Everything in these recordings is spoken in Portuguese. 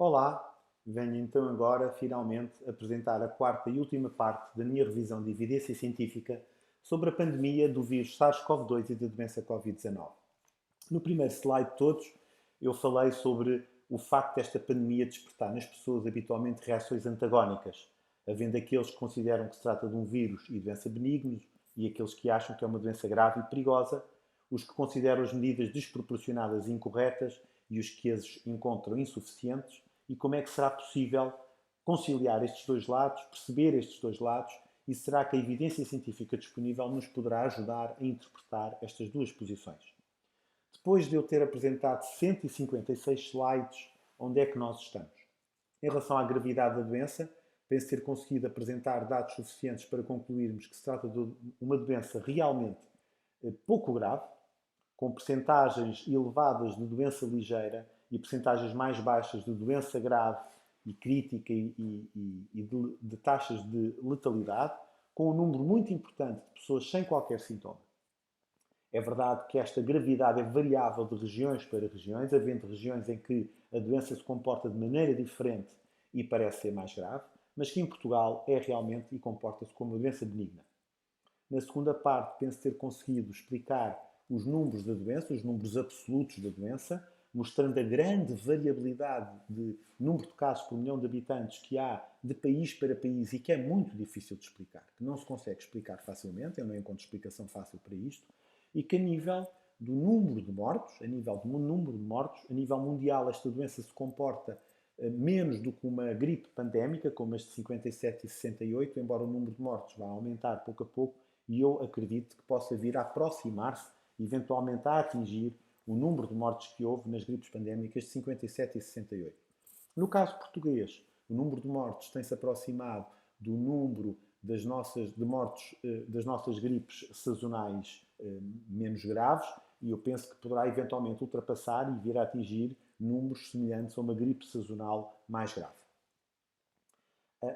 Olá, venho então agora finalmente apresentar a quarta e última parte da minha revisão de evidência científica sobre a pandemia do vírus SARS-CoV-2 e da doença Covid-19. No primeiro slide de todos, eu falei sobre o facto desta pandemia despertar nas pessoas habitualmente reações antagónicas, havendo aqueles que consideram que se trata de um vírus e doença benignos e aqueles que acham que é uma doença grave e perigosa, os que consideram as medidas desproporcionadas e incorretas e os que as encontram insuficientes, e como é que será possível conciliar estes dois lados, perceber estes dois lados, e será que a evidência científica disponível nos poderá ajudar a interpretar estas duas posições? Depois de eu ter apresentado 156 slides, onde é que nós estamos? Em relação à gravidade da doença, penso ter conseguido apresentar dados suficientes para concluirmos que se trata de uma doença realmente pouco grave, com percentagens elevadas de doença ligeira e percentagens mais baixas de doença grave e crítica de taxas de letalidade, com um número muito importante de pessoas sem qualquer sintoma. É verdade que esta gravidade é variável de regiões para regiões, havendo regiões em que a doença se comporta de maneira diferente e parece ser mais grave, mas que em Portugal é realmente e comporta-se como uma doença benigna. Na segunda parte, penso ter conseguido explicar os números da doença, os números absolutos da doença, mostrando a grande variabilidade de número de casos por milhão de habitantes que há de país para país e que é muito difícil de explicar, que não se consegue explicar facilmente, eu não encontro explicação fácil para isto, e que a nível do número de mortos, a nível mundial, esta doença se comporta menos do que uma gripe pandémica, como as de 57 e 68, embora o número de mortos vá aumentar pouco a pouco, e eu acredito que possa vir a aproximar-se, eventualmente a atingir o número de mortes que houve nas gripes pandémicas de 57 e 68. No caso português, o número de mortes tem-se aproximado do número de mortes das nossas gripes sazonais menos graves, e eu penso que poderá eventualmente ultrapassar e vir a atingir números semelhantes a uma gripe sazonal mais grave.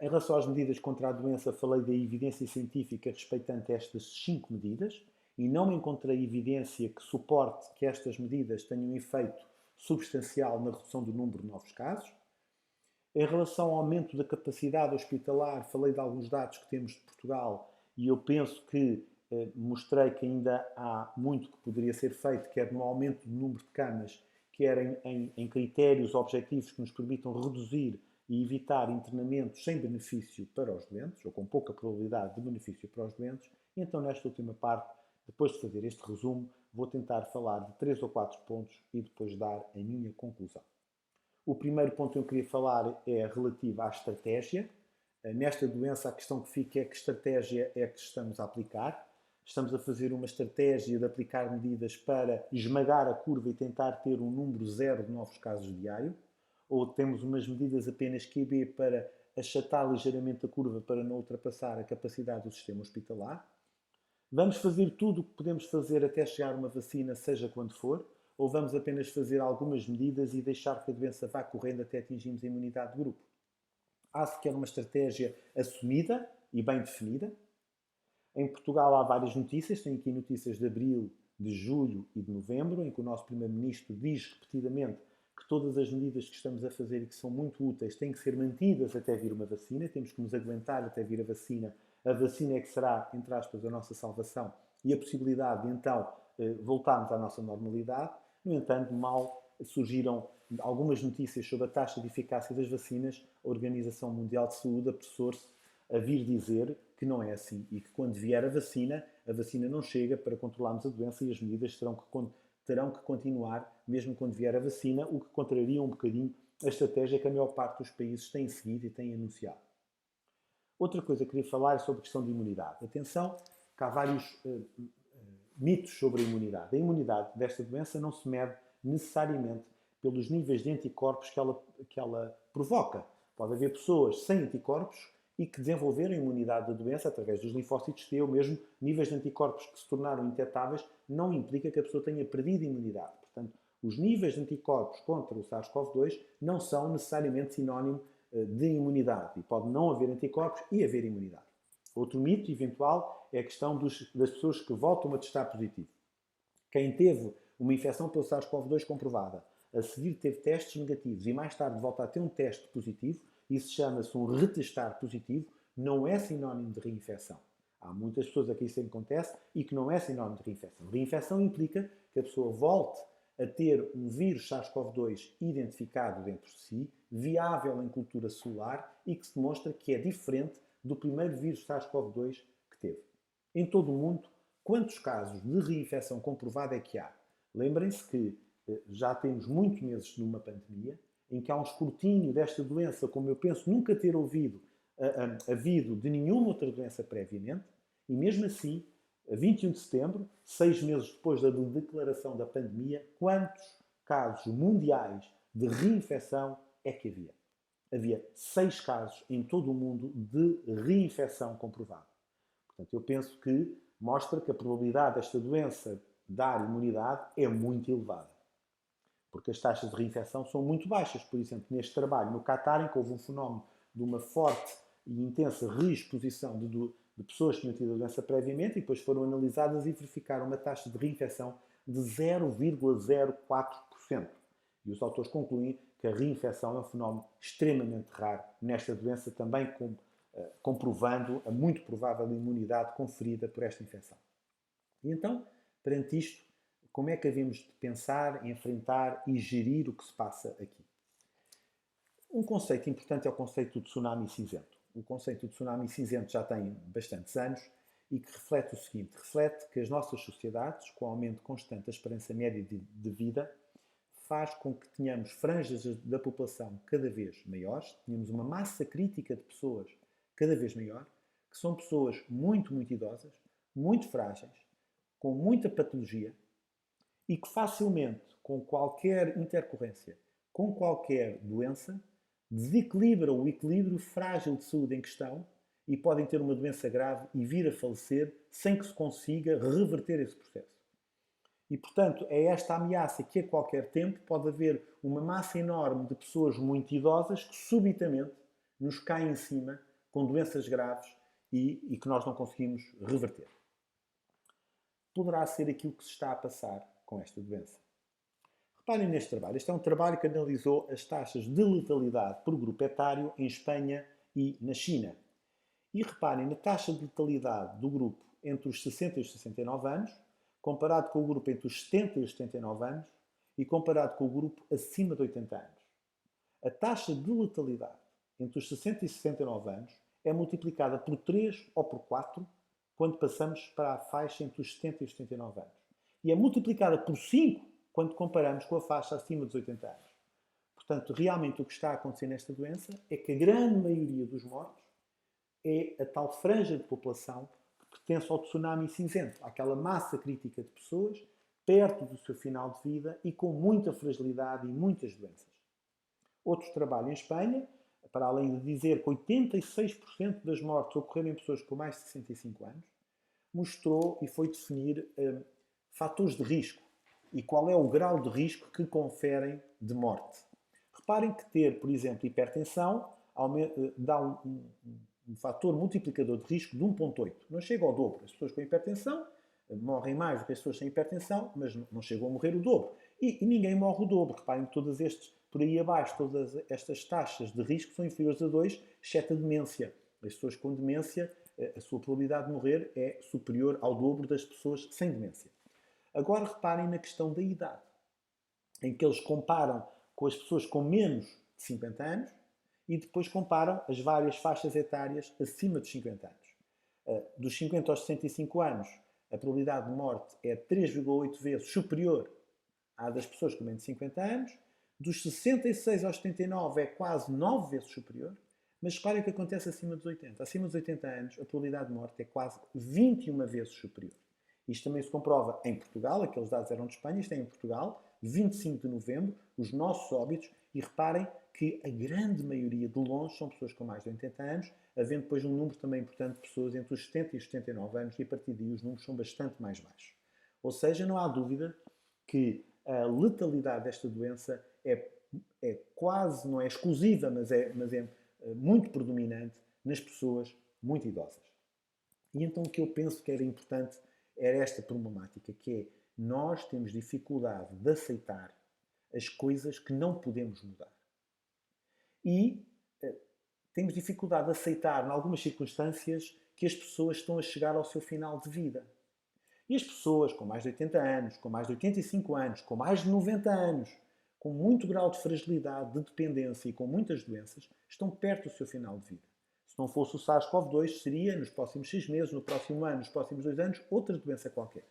Em relação às medidas contra a doença, falei da evidência científica respeitante estas 5 medidas e não encontrei evidência que suporte que estas medidas tenham um efeito substancial na redução do número de novos casos. Em relação ao aumento da capacidade hospitalar, falei de alguns dados que temos de Portugal e eu penso que mostrei que ainda há muito que poderia ser feito, quer no aumento do número de camas, quer em critérios objetivos que nos permitam reduzir e evitar internamentos sem benefício para os doentes, ou com pouca probabilidade de benefício para os doentes. E então, nesta última parte, depois de fazer este resumo, vou tentar falar de 3 ou 4 pontos e depois dar a minha conclusão. O primeiro ponto que eu queria falar é relativo à estratégia. Nesta doença, a questão que fica é que estratégia é que estamos a aplicar. Estamos a fazer uma estratégia de aplicar medidas para esmagar a curva e tentar ter um número zero de novos casos diário? Ou temos umas medidas apenas QB para achatar ligeiramente a curva para não ultrapassar a capacidade do sistema hospitalar? Vamos fazer tudo o que podemos fazer até chegar a uma vacina, seja quando for? Ou vamos apenas fazer algumas medidas e deixar que a doença vá correndo até atingirmos a imunidade de grupo? Há sequer uma estratégia assumida e bem definida? Em Portugal há várias notícias, tenho aqui notícias de abril, de julho e de novembro, em que o nosso Primeiro-Ministro diz repetidamente que todas as medidas que estamos a fazer e que são muito úteis têm que ser mantidas até vir uma vacina, temos que nos aguentar até vir a vacina é que será, entre aspas, a nossa salvação e a possibilidade de então voltarmos à nossa normalidade. No entanto, mal surgiram algumas notícias sobre a taxa de eficácia das vacinas, a Organização Mundial de Saúde apressou-se a vir dizer que não é assim e que quando vier a vacina não chega para controlarmos a doença e as medidas terão que continuar mesmo quando vier a vacina, o que contraria um bocadinho a estratégia que a maior parte dos países têm seguido e têm anunciado. Outra coisa que queria falar é sobre a questão de imunidade. Atenção, que há vários mitos sobre a imunidade. A imunidade desta doença não se mede necessariamente pelos níveis de anticorpos que ela provoca. Pode haver pessoas sem anticorpos e que desenvolveram a imunidade da doença através dos linfócitos T ou mesmo níveis de anticorpos que se tornaram indetetáveis, não implica que a pessoa tenha perdido a imunidade. Portanto, os níveis de anticorpos contra o SARS-CoV-2 não são necessariamente sinónimo de imunidade e pode não haver anticorpos e haver imunidade. Outro mito eventual é a questão das pessoas que voltam a testar positivo. Quem teve uma infecção pelo SARS-CoV-2 comprovada a seguir teve testes negativos e mais tarde volta a ter um teste positivo, isso chama-se um retestar positivo, não é sinónimo de reinfecção. Há muitas pessoas a que isso acontece e que não é sinónimo de reinfecção. Reinfecção implica que a pessoa volte a ter um vírus SARS-CoV-2 identificado dentro de si, viável em cultura celular e que se demonstra que é diferente do primeiro vírus SARS-CoV-2 que teve. Em todo o mundo, quantos casos de reinfecção comprovada é que há? Lembrem-se que já temos muitos meses numa pandemia em que há um escrutínio desta doença, como eu penso nunca ter havido de nenhuma outra doença previamente, e mesmo assim, a 21 de setembro, 6 meses depois da declaração da pandemia, quantos casos mundiais de reinfecção é que havia? Havia 6 casos em todo o mundo de reinfecção comprovada. Portanto, eu penso que mostra que a probabilidade desta doença dar imunidade é muito elevada. Porque as taxas de reinfecção são muito baixas. Por exemplo, neste trabalho no Catar, em que houve um fenómeno de uma forte e intensa reexposição de pessoas que tinham tido a doença previamente e depois foram analisadas e verificaram uma taxa de reinfecção de 0,04%. E os autores concluem que a reinfecção é um fenómeno extremamente raro nesta doença, também comprovando a muito provável imunidade conferida por esta infecção. E então, perante isto, como é que havemos de pensar, enfrentar e gerir o que se passa aqui? Um conceito importante é o conceito do tsunami cinzento. O conceito do tsunami cinzento já tem bastantes anos e que reflete o seguinte: reflete que as nossas sociedades, com o aumento constante da esperança média de vida, faz com que tenhamos franjas da população cada vez maiores, tenhamos uma massa crítica de pessoas cada vez maior, que são pessoas muito, muito idosas, muito frágeis, com muita patologia e que facilmente, com qualquer intercorrência, com qualquer doença, desequilibram o equilíbrio frágil de saúde em questão e podem ter uma doença grave e vir a falecer sem que se consiga reverter esse processo. E, portanto, é esta ameaça que a qualquer tempo pode haver uma massa enorme de pessoas muito idosas que subitamente nos caem em cima com doenças graves e que nós não conseguimos reverter. Poderá ser aquilo que se está a passar com esta doença. Reparem neste trabalho. Este é um trabalho que analisou as taxas de letalidade por grupo etário em Espanha e na China. E reparem na taxa de letalidade do grupo entre os 60 e os 69 anos, comparado com o grupo entre os 70 e os 79 anos e comparado com o grupo acima de 80 anos. A taxa de letalidade entre os 60 e 69 anos é multiplicada por 3 ou por 4 quando passamos para a faixa entre os 70 e os 79 anos. E é multiplicada por 5 quando comparamos com a faixa acima dos 80 anos. Portanto, realmente o que está a acontecer nesta doença é que a grande maioria dos mortos é a tal franja de população que pertence ao tsunami cinzento, àquela massa crítica de pessoas perto do seu final de vida e com muita fragilidade e muitas doenças. Outro trabalho em Espanha, para além de dizer que 86% das mortes ocorreram em pessoas com mais de 65 anos, mostrou e foi definir fatores de risco e qual é o grau de risco que conferem de morte. Reparem que ter, por exemplo, hipertensão dá um fator multiplicador de risco de 1,8. Não chega ao dobro. As pessoas com hipertensão morrem mais do que as pessoas sem hipertensão, mas não chegam a morrer o dobro. E ninguém morre o dobro. Reparem que todos estes, por aí abaixo, todas estas taxas de risco são inferiores a 2, exceto a demência. As pessoas com demência, a sua probabilidade de morrer é superior ao dobro das pessoas sem demência. Agora reparem na questão da idade, em que eles comparam com as pessoas com menos de 50 anos e depois comparam as várias faixas etárias acima dos 50 anos. Dos 50 aos 65 anos, a probabilidade de morte é 3,8 vezes superior à das pessoas com menos de 50 anos. Dos 66 aos 79 é quase 9 vezes superior. Mas reparem o que acontece acima dos 80. Acima dos 80 anos, a probabilidade de morte é quase 21 vezes superior. Isto também se comprova em Portugal, aqueles dados eram de Espanha, isto é em Portugal, 25 de novembro, os nossos óbitos, e reparem que a grande maioria de longe são pessoas com mais de 80 anos, havendo depois um número também importante de pessoas entre os 70 e os 79 anos, e a partir daí os números são bastante mais baixos. Ou seja, não há dúvida que a letalidade desta doença é quase, não é exclusiva, mas é muito predominante nas pessoas muito idosas. E então o que eu penso que era importante era esta problemática, que é nós temos dificuldade de aceitar as coisas que não podemos mudar. E temos dificuldade de aceitar, em algumas circunstâncias, que as pessoas estão a chegar ao seu final de vida. E as pessoas com mais de 80 anos, com mais de 85 anos, com mais de 90 anos, com muito grau de fragilidade, de dependência e com muitas doenças, estão perto do seu final de vida. Se não fosse o SARS-CoV-2, seria nos próximos 6 meses, no próximo ano, nos próximos 2 anos, outra doença qualquer.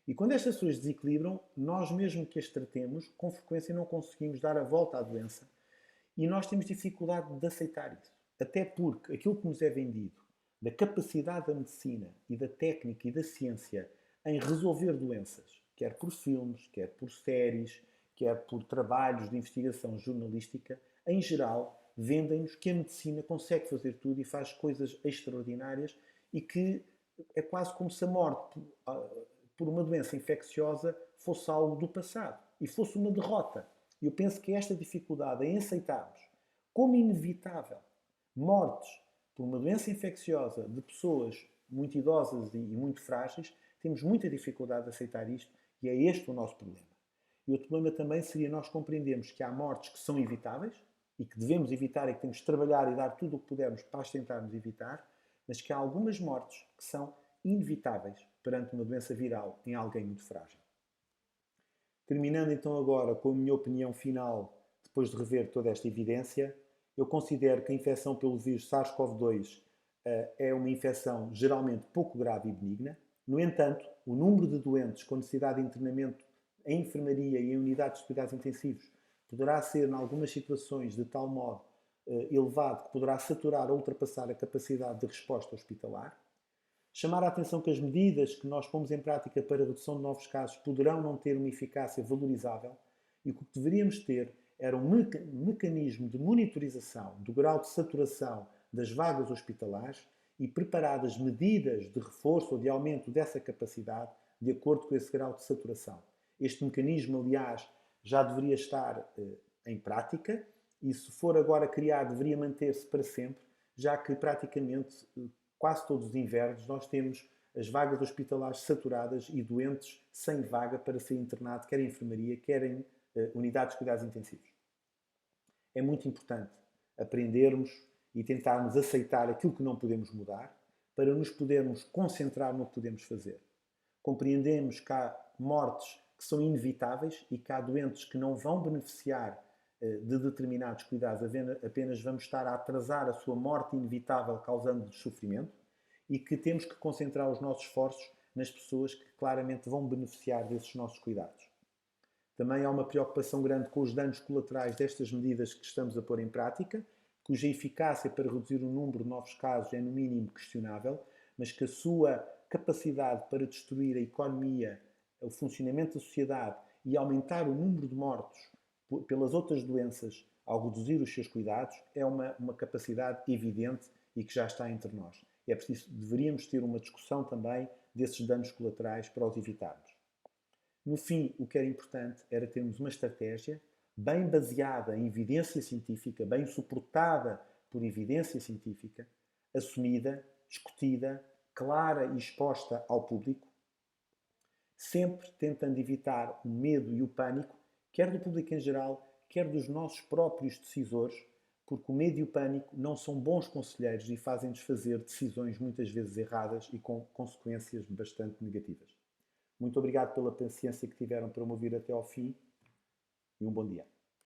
E quando estas pessoas desequilibram, nós mesmo que as tratemos, com frequência não conseguimos dar a volta à doença e nós temos dificuldade de aceitar isso. Até porque aquilo que nos é vendido, da capacidade da medicina e da técnica e da ciência em resolver doenças, quer por filmes, quer por séries, quer por trabalhos de investigação jornalística, em geral, vendem-nos que a medicina consegue fazer tudo e faz coisas extraordinárias e que é quase como se a morte por uma doença infecciosa fosse algo do passado e fosse uma derrota. E eu penso que esta dificuldade em aceitarmos como inevitável mortes por uma doença infecciosa de pessoas muito idosas e muito frágeis, temos muita dificuldade de aceitar isto e é este o nosso problema. E outro problema também seria nós compreendermos que há mortes que são evitáveis e que devemos evitar e que temos de trabalhar e dar tudo o que pudermos para as tentarmos evitar, mas que há algumas mortes que são inevitáveis perante uma doença viral em alguém muito frágil. Terminando então agora com a minha opinião final, depois de rever toda esta evidência, eu considero que a infecção pelo vírus SARS-CoV-2 é uma infecção geralmente pouco grave e benigna. No entanto, o número de doentes com necessidade de internamento em enfermaria e em unidades de cuidados intensivos poderá ser, em algumas situações, de tal modo elevado que poderá saturar ou ultrapassar a capacidade de resposta hospitalar. Chamar a atenção que as medidas que nós pomos em prática para a redução de novos casos poderão não ter uma eficácia valorizável e o que deveríamos ter era um mecanismo de monitorização do grau de saturação das vagas hospitalares e preparadas medidas de reforço ou de aumento dessa capacidade de acordo com esse grau de saturação. Este mecanismo, aliás, já deveria estar em prática e, se for agora criado, deveria manter-se para sempre, já que praticamente quase todos os invernos nós temos as vagas hospitalares saturadas e doentes sem vaga para ser internado, quer em enfermaria, quer em unidades de cuidados intensivos. É muito importante aprendermos e tentarmos aceitar aquilo que não podemos mudar para nos podermos concentrar no que podemos fazer. Compreendemos que há mortes que são inevitáveis e que há doentes que não vão beneficiar de determinados cuidados, apenas vamos estar a atrasar a sua morte inevitável causando-lhes sofrimento e que temos que concentrar os nossos esforços nas pessoas que claramente vão beneficiar desses nossos cuidados. Também há uma preocupação grande com os danos colaterais destas medidas que estamos a pôr em prática, cuja eficácia para reduzir o número de novos casos é no mínimo questionável, mas que a sua capacidade para destruir a economia, o funcionamento da sociedade e aumentar o número de mortos pelas outras doenças ao reduzir os seus cuidados é uma capacidade evidente e que já está entre nós. É preciso, deveríamos ter uma discussão também desses danos colaterais para os evitarmos. No fim, o que era importante era termos uma estratégia bem baseada em evidência científica, bem suportada por evidência científica, assumida, discutida, clara e exposta ao público, sempre tentando evitar o medo e o pânico, quer do público em geral, quer dos nossos próprios decisores, porque o medo e o pânico não são bons conselheiros e fazem-nos fazer decisões muitas vezes erradas e com consequências bastante negativas. Muito obrigado pela paciência que tiveram para me ouvir até ao fim e um bom dia.